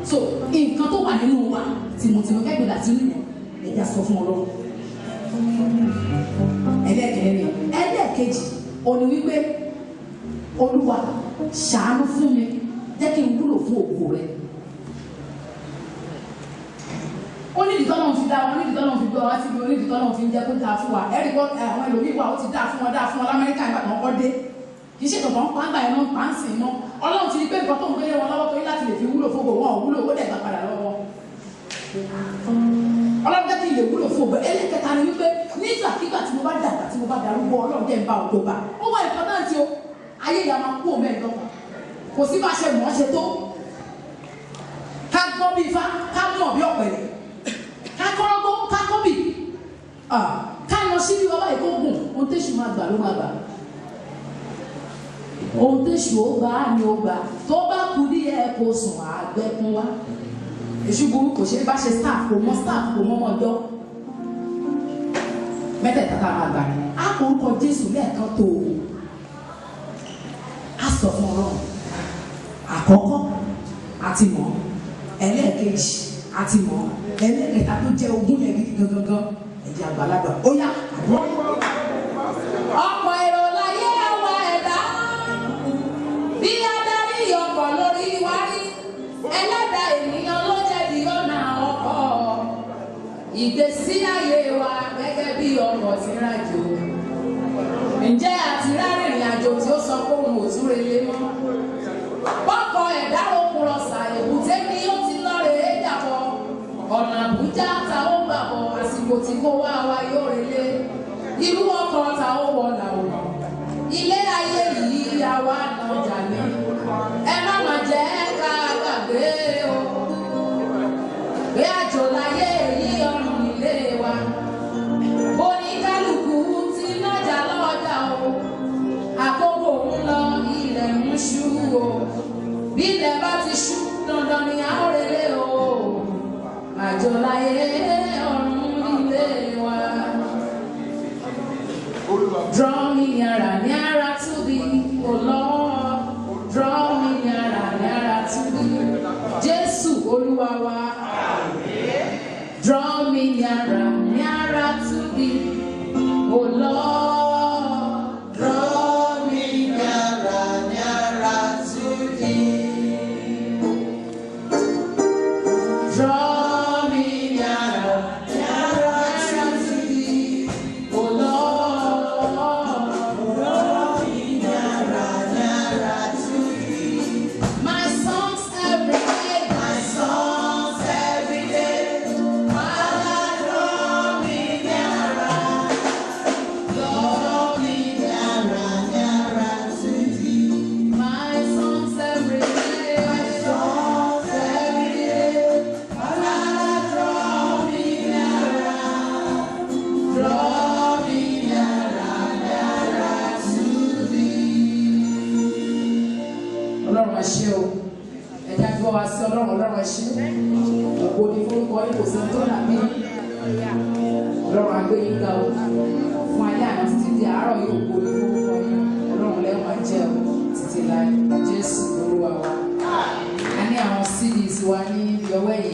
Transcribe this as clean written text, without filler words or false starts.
So, nǹkan tó wà nínú wa tìmùtìmù kẹ́gbẹ́ láti inú yẹn ẹ̀jẹ̀ sọ fún Ọlọ́run. Ẹlẹ́ẹ̀kejì òní wípé Olúwa ṣàánú fún mi jẹ́ kí n wúlò fún ògo rẹ. Ó ní ìdíkọ́ náà fi dá wọn, ní ìdíkọ́ náà fi gbọ́ wá síbi, ó ní ìdíkọ́ náà fi ń jẹ́ kó dáa fún wa. Ẹ̀rí kọ́ àwọn ẹlòmíì wà ó ti dáa fún wọn l'Amẹ́ríkà ìgbà kan kọ́ dé. Kì í ṣe kankan pàǹgbà ẹ̀ náà pàǹsì mọ́. Ọlọ́run ti rí pé nǹkan tó ń gbélé wọn lọ́wọ́ tó yí láti lè fi wúlò fún ògo wọn ò wúlò ó dẹ̀ gbà padà lọ́wọ́. Ọlọ́run jẹ́ kí n lè wúlò fún ògo. Ẹlẹ́kẹta ni wípé nígbàkigbà tí mo bá dàgbà tí mo bá darúgbó Ọlọ́run jẹ́ ń bá ògo bá. Ó wà ìpọ́táǹtì o. Ayé ìyá máa kú òun ẹ̀dọ́. Kò sí bá ṣe mọ̀ ọ́ ṣe tó. Ká gbọ́ bí ifá, ká mọ̀ bí ọ̀pẹ̀lẹ̀. Ká kọ́rọ́gbó, ká kọ́bì. Ká lọ sí bí ọlá ìkógun. Ohun tẹ́sù máa gbà ló máa gbà. Ohun tẹ́sù ó gbà á ni ó gbà. Tó bá kú ní ẹ kó sùn àgbẹ̀kún wá. Èṣù burú kò ṣe bá ṣe staff kò mọ ọjọ́. Mẹ́tẹ̀ẹ̀ta tá a máa gbà. Á kò ń kọ Jésù lẹ́ẹ̀kan tó o. Á sọ fún Ọlọ́run. Àkọ́kọ́ àti mọ̀. Ẹlẹ́ẹ̀kejì àti mọ̀. Ẹlẹ́ẹ̀kẹta tó jẹ́ ogún yẹn gidi gangan. Ẹ̀jẹ̀ àgbàlagbà. Ó yá àdúrà. Ọ̀pọ̀ èrò láyé àwọn ẹ̀dá. Bí adarí ọkọ̀ lórí wárí. Ẹlẹ́dàá ènìyàn ló jẹ̀bi ọ̀nà ọkọ̀. Ìgbésí ayé wa gẹ́gẹ́ bí ọkọ̀ tí ń rajò. Ǹjẹ́ àti rárìnrìn àjò tí ó sọ pé òun ò tún relé mọ́? Bọ́kọ̀ ẹ̀dá òkun rọ̀ṣà èbúté ni ó ti lọ́ọ̀rẹ́ dàbọ̀. Ọ̀nà Àbújá ta ó gbà bọ̀ àsìkò tí kò wá wa yóò relé. Irú ọkọ̀ ta ó wọ̀ làwọ̀. Ilé ayé yìí àwa náà jà ní. Ẹ má mà jẹ́ ká gbàgbé o. Bí àjò láyé yìí ọ̀run ilé wa. Oníkálukú ti nájà lọ́jà o. Àkókò ń lọ ilẹ̀ ń ṣú o. Bí ilẹ̀ bá ti ṣú dandan ni a ó relé o. Àjò láyé ọ̀run ilé wa. Draw me nearer to thee, O Lord. Draw me nearer to thee. Jésù Olúwa wa. Draw me nearer to thee, O Lord. Draw me nearer to thee. Draw me nearer to thee, O Lord. gbọ́ wa sí ọlọ́run ẹ ṣé ògo ni forúkọ yín kò sí tó dàbí ọlọ́run agbẹ́yìnká o fún ayé àná títí di àárọ̀ yóò ògo ni forúkọ yín ọlọ́run lẹ́wọ̀n máa jẹ́ o títí láì Jésù olúwa wa a ní àwọn CDs wa ní ìyọwọ́ ẹ̀yìn.